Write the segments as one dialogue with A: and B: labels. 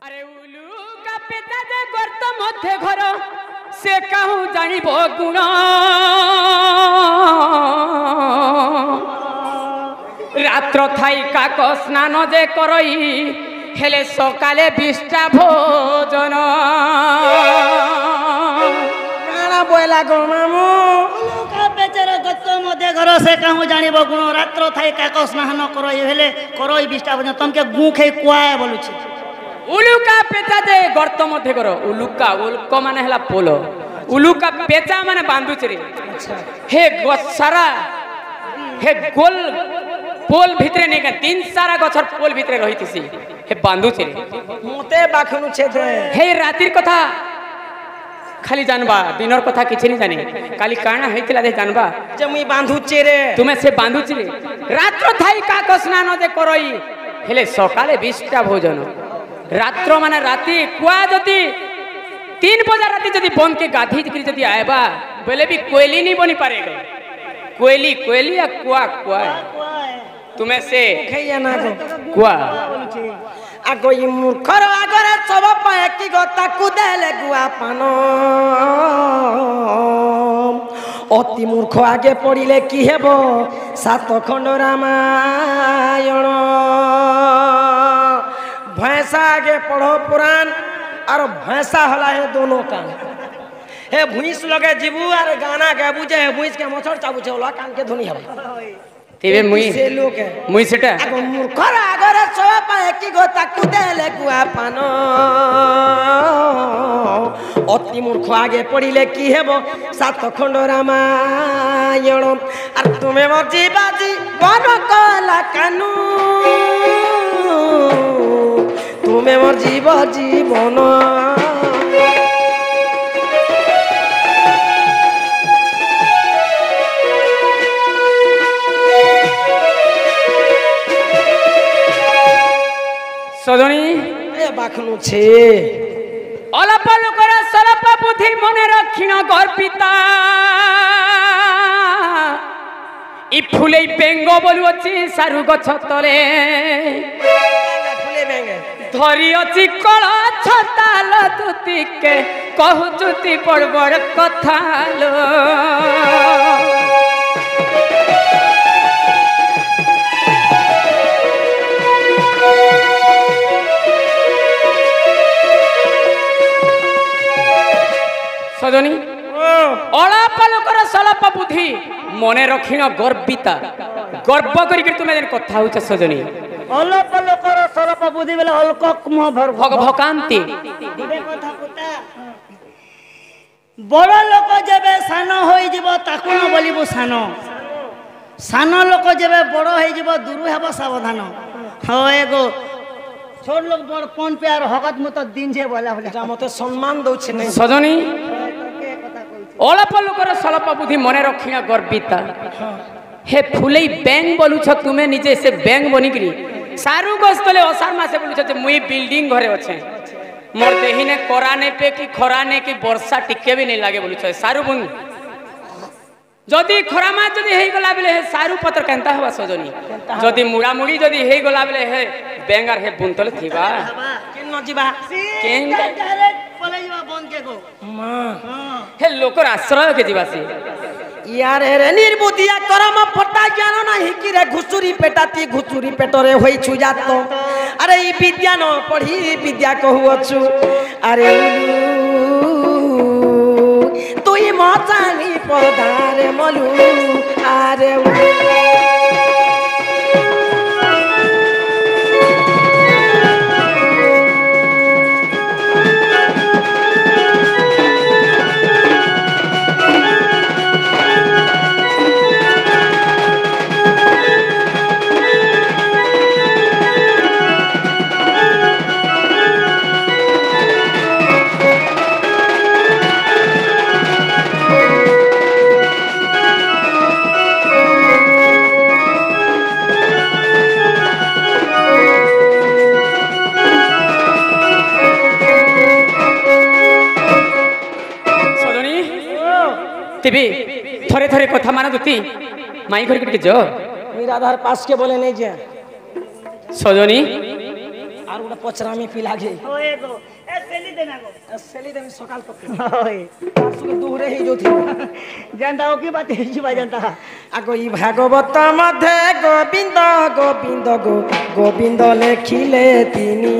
A: अरे उलुका पेटा जे गर्त मध्य घर से कहूँ जानिब गुण रात्र थाई काक स्नान जे करई हेले सकाले बिष्टा भोजन
B: काना बोला गो मामू
C: उलुका पेचर गत मध्य घर से कहूँ जानिब गुण रात्र थाई काक स्नान करई हेले करई बिष्टा भोजन तमके गु खे कुआए बोलुछि
A: उलुका पेचा जे गर्त मध्य कर उलुका उल्क माने हला पोल उलुका पेचा माने बांधुछ रे हे गसारा हे गोल पोल भितरे नहीं का तीन सारा गछर पोल भितरे रहितिसी हे बांधुछ रे
B: मते बाखनु छे
A: हे रातिर कथा खाली जानबा दिनर कथा किछि नहीं जाने काली काना हेतिला दे जानबा
B: जे मुई बांधु छे रे
A: तुमे से बांधुछ रे रात्र थाई काक स्नान जे करई हेले सकाले बिष्टा भोजन रात्र माने राती कुआ जदि 3 बजे राती जदि बन के गाधी करी जदि आएबा बोले भी कोयली नहीं बनी पारेगा कोयली कोयली या कुआ कुआ तुम्हें से
B: खैया ना गो
A: कुआ
B: आगो इ मूर्खर आगरे सब पाए की गता कुदेले गुआ पानो अति मूर्ख आगे पड़िले की हेबो सात खंड रामायण भैंसा आगे पढ़ो पुराण और भैंसा हला है दोनों कान हे भूस लगे जीबू और गाना गे बुझे हे भूस के मछर चाबुचे होला कान के धुनी हवा
A: तेबे मुई
B: से लोग है
A: मुई सेटा
B: आगो मूर्खर आगरे सब पाए की गोता कुदेले गुआ पानो अति मूर्ख आगे पड़िले की हेबो सात खंड रामायण और तुम्हें मर्जी बाजी बन कला कानू तुम्हें मोर जीव जीवन
A: सजनी
B: ए बाखनु छे
A: अलप लोकर सरप बुद्धि मने रखिन गर्पिता इ फुले बेंग बोलु अछि सारु गछ तले
B: फुले बेंगे
A: धरी अछि कळ छताल तुति के कहु जुति बड़ बड़ कथालो सजनी अलप लोकर सलप बुद्धि मने रखिन गर्बिता गर्व करी तुमे जेन कथा होछ सजनी
C: अलप लोकर सरप बुद्धि बेले अलक मोह भर
A: भगभकांति
C: दिबे कथा पुता बड़ लोक जेबे सान होई जिवो ताकु न बोलिबो सान लोक जेबे बड़ होई जिवो दूर हेबो सावधान हो एगो छोट लोग बड़ पन पे आर हगत मत दिन जे बोला बोला
B: मते सम्मान दउ छे नहीं
A: सजनी अलप लोकर सलप बुद्धि मने रखिन गर्बिता हे फुलई बैंग बोलुछ तुमे निजे से बैंग बनिकरी सारू गस्तले असार मासे बोलुछ जे मुई बिल्डिंग घरे अछि मोर देहिने कराने पे कि खराने कि वर्षा टिके भी नहीं लागे बोलुछ सारू बन जदि खरामा जदि हेई गला बेले हे सारू पत्र केनता हवा सजनी जदि मुड़ा मुड़ी जदि हेई गला बेले हे बैंगर हे बुनतले थिबा
B: केन न जीवा
A: केन
C: डायरेक्ट पले जिवा बन के गो
B: मां
A: हे लोकर आश्रय के जीवासी
B: यार रे निर्बुद्धिया करम फटा ज्ञान नहीं कि रे घुसुरी पेटाती घुसुरी पेटरे होई छु जात अरे ई विद्या न पढ़ी विद्या कहू अछु अरे तुई मचानी पधारे मलू अरे
A: तेबे थरे थरे कथा माना दुती माई घर के जो
B: मेरा आधार पास के बोले नहीं जे
A: सजनी
B: আর ওটা পচরামি পি লাগে
C: ওই গো এ সেলি দেনা গো
B: সেলি দেমি সকাল পকে
C: ওই
B: তার সঙ্গে দূরে হয়ে যাচ্ছি
C: জানতা ও কি বাত হিজিবা জানতা
B: আগ ই ভাগবত মধ্যে গোবিন্দ গোবিন্দ গো গোবিন্দ লেখিলে তিনি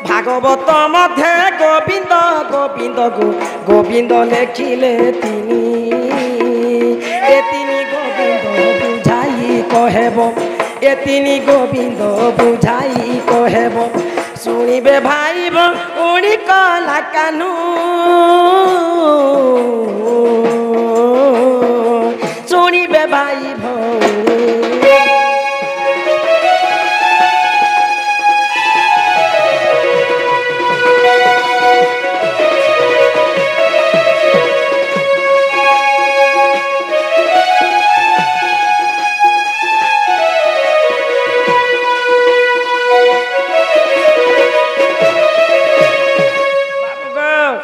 B: ভাগবত মধ্যে গোবিন্দ গোবিন্দ গো গোবিন্দ লেখিলে তিনি এ তিনি গোবিন্দ বুঝাই কহেব এ তিনি গোবিন্দ বুঝাই কহেব শুনিবে ভাইব উনি কলা কানু শুনিবে ভাই ভৌনি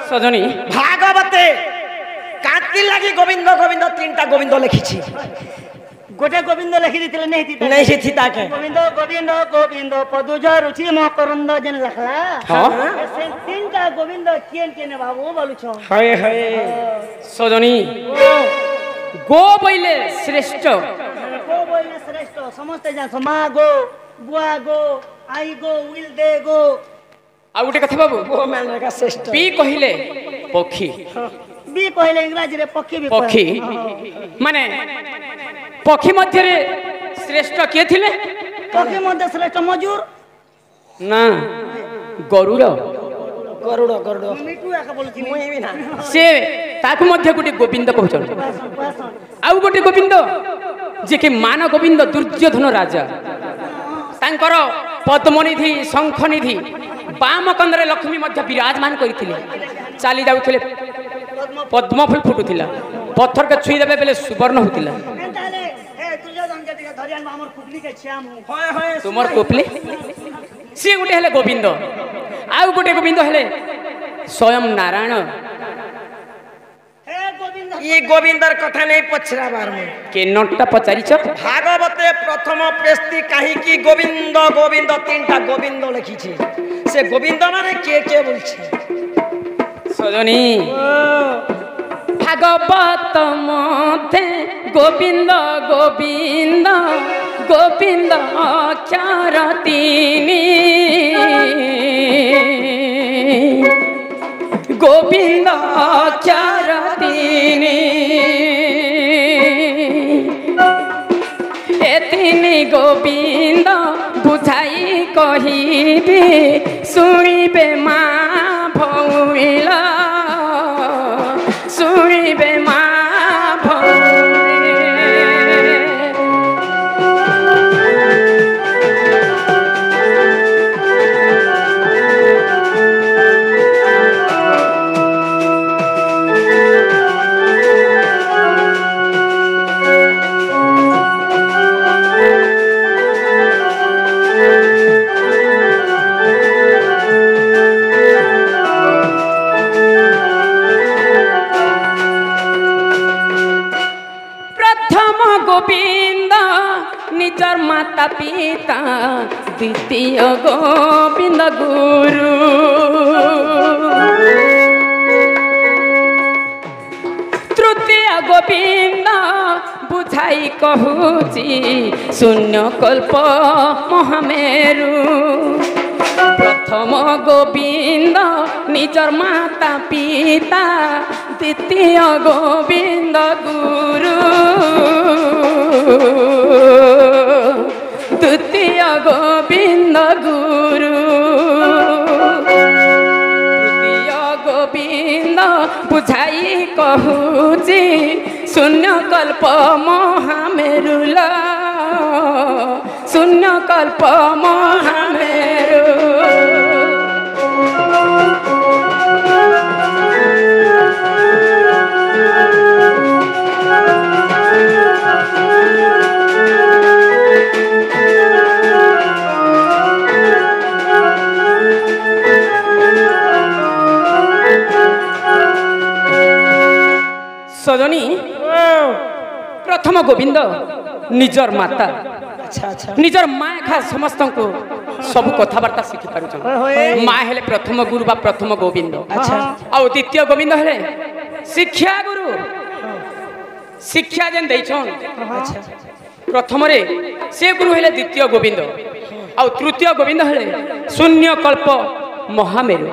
A: সজনী
B: ভাগবতে কাঁদতি লাগি গোবিন্দ গোবিন্দ তিনটা গোবিন্দ লিখিছি
C: গোটে গোবিন্দ লেখি দিছিলে নেই দিতে
B: নেই সে থিতাকে
C: গোবিন্দ গোবিন্দ গোবিন্দ পদুজ রুচি মকরন্দ যেন লেখলা
A: হ্যাঁ
C: সে তিনটা গোবিন্দ কেন কেন বাবু বলুছ
B: হয়ে হয়ে
A: সজনী গো বইলে শ্রেষ্ঠ
C: গো বইলে শ্রেষ্ঠ সমস্ত জানছ মা গো বুয়া গো আই গো উইল দে গো
A: ଆଉ ଗୋଟେ କଥା ବାବୁ
B: ও ମାନকা শ্রেষ্ঠ
A: ପି କହିଲେ ପକ୍ଷୀ
C: বি কহিলে ইংরাজিরে পক্ষী বি
A: ପକ୍ଷୀ ମାନେ ପକ୍ଷୀ ମଧ୍ୟରେ ଶ୍ରେଷ୍ଠ କିଏ ଥିଲେ
C: পক্ষী মধ্যে শ্রেষ্ঠ মজুর
A: ନା ଗରୁଡ଼
B: গরুড় গরুড়
C: মিটু একা বলছি
B: মুই বি না
A: ସେ ତାକୁ ମଧ୍ୟ ଗୋଟେ ଗୋବିନ୍ଦ କହୁଛନ୍ତି
C: পাসন
A: ଆଉ ଗୋଟେ ଗୋବିନ୍ଦ ଯିଏକି ମାନ ଗୋବିନ୍ଦ ଦୁର୍ଯ୍ୟୋଧନ ରାଜା ତାଙ୍କର ପଦ୍ମନିଧି ଶଙ୍ଖନିଧି ବାମ କନ୍ଧରେ ଲକ୍ଷ୍ମୀ ମଧ୍ୟ ବିରାଜମାନ କରିଥିଲେ ଚାଲି ଯାଉଥିଲେ ପଦ୍ମଫୁଲ ଫୁଟୁଥିଲା ପଥରକେ ଛୁଇଁ ଦେବେ ବେଲେ ସୁବର୍ଣ୍ଣ ହଉଥିଲା
C: তাহলে এ দুর্যোধন কে দিকে ধরি আনবা আমার খুবলি কে ছিয়াম
B: হয় হয়
A: ତୁମର କୋପଲି ସିଏ ଗୋଟେ ହେଲେ ଗୋବିନ୍ଦ ଆଉ ଗୋଟେ ଗୋବିନ୍ଦ ହେଲେ ସ୍ୱୟଂ ନାରାୟଣ
C: হে গোবিন্দ
B: ই গোবিন্দর কথা নেই পছরাবার মু
A: କେନଟା ପଚାରିଛ
B: ভাগবতে প্রথম পেস্তি কাহিকি গোবিন্দ গোবিন্দ তিনটা গোবিন্দ লিখিছে সে গোবিন্দ মানে কে কে বলছে
A: সজনী ভাগবত মধ্যে গোবিন্দ গোবিন্দ গোবিন্দ অক্ষর তিনি গোবিন্দ অক্ষর তিনি এ তিনি গোবিন্দ বুঝাই কহিবি শুনিবে মা ভৌমিল শুনিবে মা ভৌমিল গোবিন্দ নিজর মাতা পিতা দ্বিতীয় গোবিন্দ গুরু তৃতীয় গোবিন্দ বুঝাই কহুচি শূন্য কল্প মহামেরু প্রথম গোবিন্দ নিজর মাতা পিতা দ্বিতীয় গোবিন্দ গুরু তৃতীয় গোবিন্দ গুরু তৃতীয় গোবিন্দ বুঝাই কহুচি শূন্য কল্প মহামেরুল শূন্য কল্প মহামেরু সজনী প্রথম গোবিন্দ নিজর মাতা
B: अच्छा अच्छा
A: निजर माँ खा समस्त को सब कथबार्ता शिखि पार माँ हेले प्रथम गुरु बा प्रथम गोविंद
B: अच्छा
A: आ द्वितीय गोविंद हेले शिक्षा गुरु शिक्षा जेन देछन
B: अच्छा
A: प्रथम रे से गुरु हेले द्वितीय गोविंद आ तृतीय गोविंद हेले शून्य कल्प महामेरु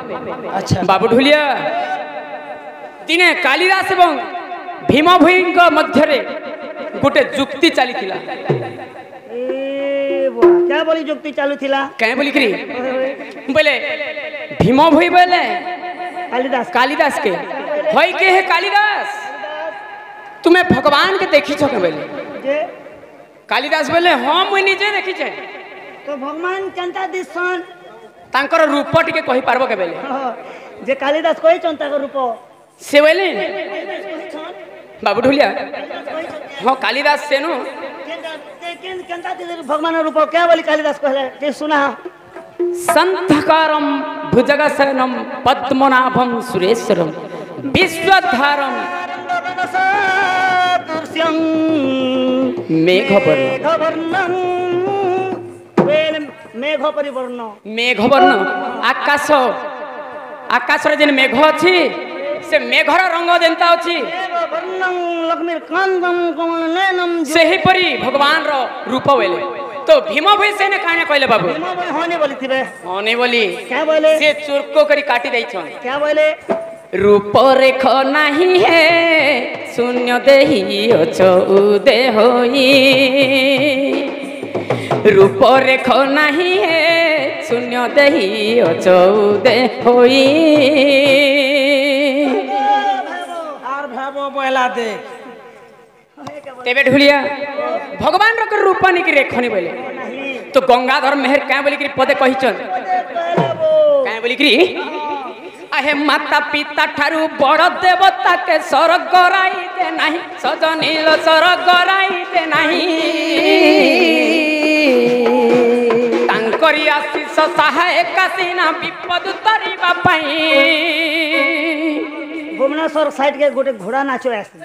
B: अच्छा
A: बाबू ढुलिया दिने कालिदास एवं भीम भोई मध्य गोटे जुक्ति चली
C: क्या बोली जुक्ति चालू थिला
A: कहीं बोली करी बोले भीम भोई बोले
C: कालिदास
A: कालिदास के होई के है कालिदास तुम्हें भगवान के देखी छो के बोले
C: जे
A: कालिदास बोले हाँ मुई निजे देखी छे
C: तो भगवान केनता दिसन
A: तांकर रूप टिके कहि पारबो के बोले
C: जे कालिदास कोई चंता को रूप
A: से बोले बाबू ढुलिया हाँ कालिदास से नो
C: भगवान रूप क्या बोली कालिदास कहले जे सुना
A: संतकारम भुजगशयनम पद्मनाभम सुरेश्वरम विश्वधारम मेघवर्ण
C: मेघ परिवर्ण
A: मेघवर्ण आकाश आकाश रे जेन मेघ अछि से मेघर रंग जेंता अछि
C: लक्ष्मी कांदम कमल नयनम
A: सेही परी भगवान रो रूप वेले तो भीम भई से ने काने कहले बाबू
C: होने बोली थिबे
A: होने बोली
C: क्या बोले
A: से चुरको करी काटी दै छन
C: क्या बोले
A: रूप रेख नहीं है शून्य देही अछो उदे होई रूप रेख नहीं है शून्य देही अछो उदे होई
B: आर भाबो बोला दे
A: तेबे ढुलिया भगवान रो रूप नहीं कि रेखनी बोले तो गंगाधर मेहर क्या बोली कि पदे कहिचन क्या बोली कि आहे माता पिता ठारू बड़ देवता के स्वर्ग गराई दे नाही सजनील स्वर्ग गराई दे नाही तांकरी आशीष सहायक सीना विपद तरिबा पई
C: भुवनेश्वर साइड के गोटे घोड़ा नाचो आसी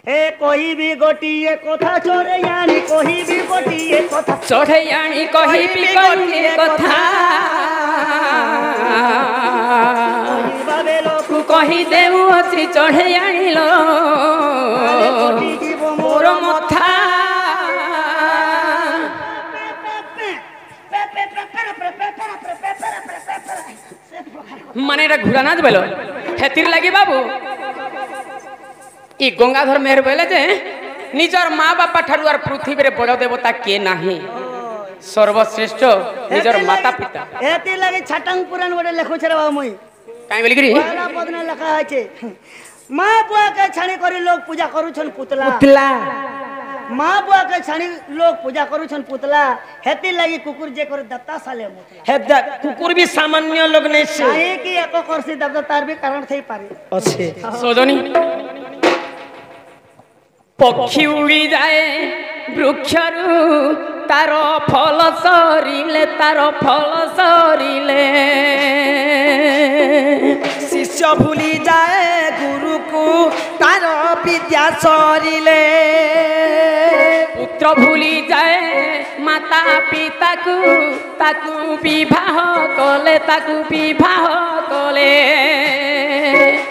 C: ए कोई भी गोटिए कथा चोरे यानी कोई भी गोटिए कथा
A: चढ़े यानी कही भी गोटिए कथा
C: बाबे लोग
A: कही देऊ अछि चढ़े आनिलो मोर मथा माने रा घुड़ा नाच बोलो हेतिर लागी बाबू ई गंगाधर मेहर बोले जे निजर माँ बापा ठारू आर पृथ्वी रे बड़ देवता के नाही सर्वश्रेष्ठ निजर माता पिता
C: एती लगे छटंग पुराण गोटे लेखु छरे बाबू मुई
A: काई बोली करी
C: पहला पद ने लिखा है छे माँ बुआ के छाणी करी लोग पूजा करू छन पुतला
B: पुतला
C: माँ बुआ के छाणी लोग पूजा करू छन पुतला हेती लगी कुकुर जे करे दत्ता साले मुतला
B: हे कुकुर भी सामान्य लोग नहीं से
C: काहे कि एको करसी दत्ता तार भी कारण थई पारे
B: अच्छे
A: सोजनी पक्षी उड़ी जाए वृक्षरु तार फल सरिले
B: शिष्य भूली जाए गुरु को तार विद्या सरिले
A: पुत्र भूली जाए माता पिता को ताकू विवाह कले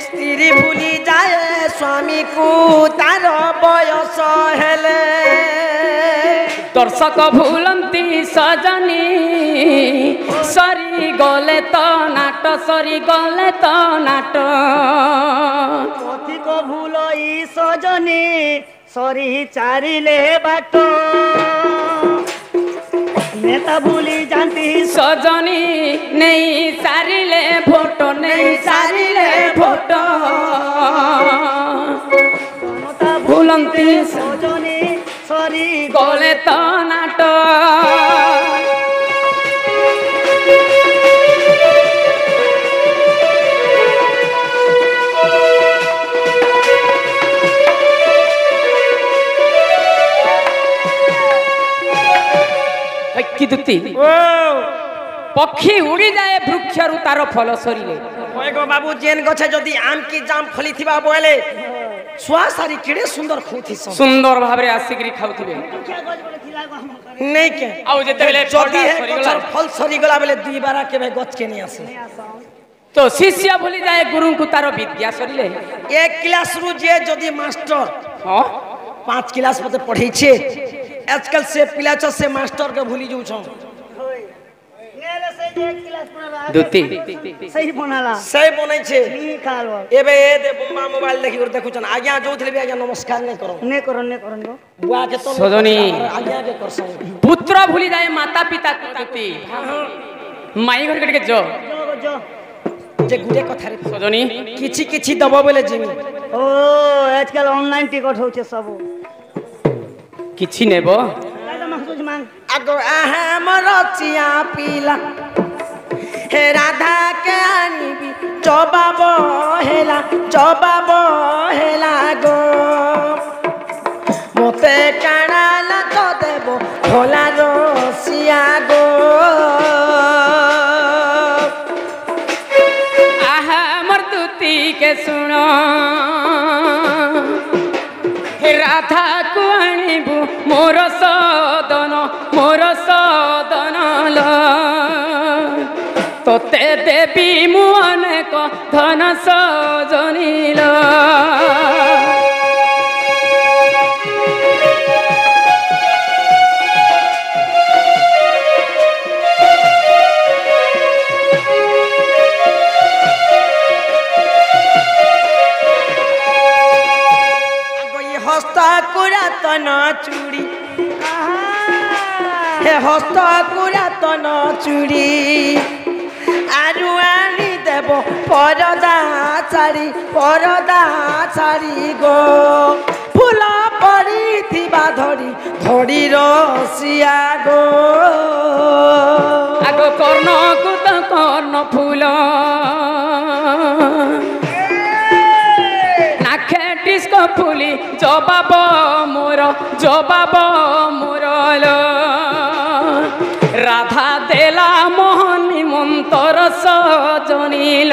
B: स्त्री भूली जाए स्वामी को तार बयस हेले
A: दर्शक भूलंती सजनी सरी गले तो नाट
C: कथी को भूलो ई सजनी सरी चारिले बाटो नेता भूली जानती
A: सजनी नहीं सारिले फोटो भूलंती
C: सजनी सरी
A: गले तो नाट कि दुती पक्षी उड़ी जाए वृक्षरु तार फल सरिले
B: गो बाबू जेन गछे जदि आम की जाम फली थिबा बोले ଛୁଆ ସାରି କେଡ଼େ ସୁନ୍ଦର ଖୁଥିସନ୍
A: ସୁନ୍ଦର ଭାବରେ ଆସିକିରି ଖାଉଥିବେ
B: ନେଇ କେ
A: ଆଉ ଯେତେବେଳେ
B: ଯଦି ହେ
A: ସରିଗଲା
B: ଗଛର ଫଲ ସରିଗଲା ବେଲେ ଦୁଇ ବାରା କେବେ ଗଛ କେ ନି ଆସେ
A: তো শিষ্য ভুলি যায় গুরুଙ୍କୁ তার বিদ্যা সরিলে
B: এক ক্লাস রু যে যদি মাস্টার
A: হ্যাঁ
B: 5 ক্লাস মতে পড়াইছে আজকাল সে পিলা ছ সে মাস্টার কে ভুলি যাউছ
A: দুতি
C: सही बनाला
B: সে বনাইছে
C: ठीक हाल
B: এবে এ দে বোম্বা মোবাইল দেখি করে দেখুছন আজ্ঞা যাউଥିଲେ বি আজ্ঞা নমস্কার নাই করো
C: ने करो गो
B: বুয়া কে তো
A: সজনী।
B: আজ্ঞা কে করছ
A: পুত্র ভুলি যায় মাতা পিতা দুতি মাই ঘর কেটে যো
C: जो जो
B: যে গুড়ে কথা রে
A: সজনী
B: কিছু কিছু দব বলে জিমি
C: ओ आजकल ऑनलाइन टिकट होचे सब
A: কিছু নেব
C: दादा महसूस मांग
B: আগো আহা মর চিয়া পিলা হে রাধা কে আনিবি জবাব হেলা গো মতে কাণালা তো দেব ভোলা রসিয়া গো
A: আহা আমার দুতি কে শুনো হে রাধা কু আনিবু মোর সদন লো তোতে দেবী মু অনেক ধন সজনিল
B: আগো ই হস্ত কুরাতন চুড়ি হে হস্ত কুরাতন চুড়ি আরু আনি দেব পরদা ছাড়ি গো ফুল পড়িথিবা ধরি রসিয়া গো
A: আগ কর্ণ কুত কর্ণ ফুল নাখে ডিস্কো ফুলি জবাব মোর লো রাধা দেলা মোহন মন্তর সজনিল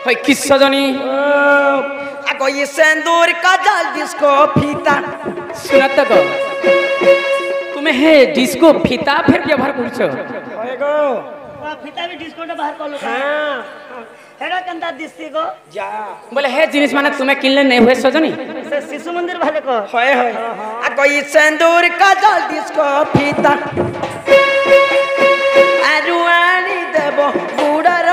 A: হয় কি সজনী
B: আগো ই সেন্দুর কাজল ডিস্কো ফিতা
A: सुनत गो तुम्हें हे डिस्को फीता फिर व्यवहार करछो
B: হয় গো
C: फिता भी डिस्काउंट बाहर कर लो
B: হ্যাঁ
C: हेडा कंदा दिसती गो
B: যা
A: बोले हे जिनिस माने तुम्हें किनले नहीं हुए सजनी
C: से शिशु मंदिर वाले को
B: হয় আগো ই সেন্দুর কাজল ডিস্কো ফিতা আরু আনি দেব গুড়ার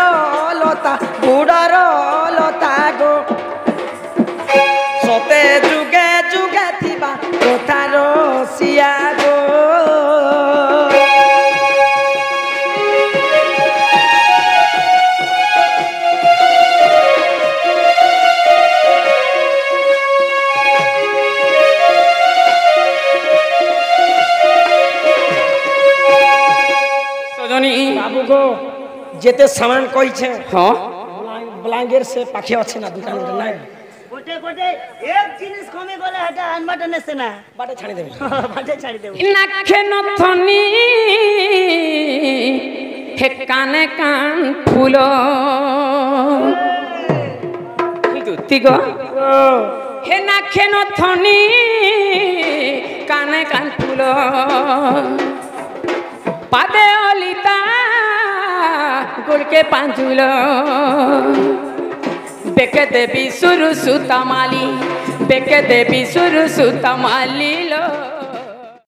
B: লতা গো সতে যুগে থিবা কথা রসিয়া গো
A: सजनी
B: বাবু গো যেতে সামান কইছে
A: हाँ
B: ব্লাঙ্গের সে পাখি আছে না দোকান নাই
C: गोटे गोटे एक जिनिस कमी गले हटा अनबाटे ने सेना
B: বাটে ছাড়ি দেবে
C: बाटे छाड़ी देबो
A: नाखे नथनी हे काने कान फूलो दुती गो हे नाखे नथनी काने कान फूलो पादे अलिता गुड़के पांजुलो बेके देवी सुरु सुता माली बेके देवी सुरु सुता माली लो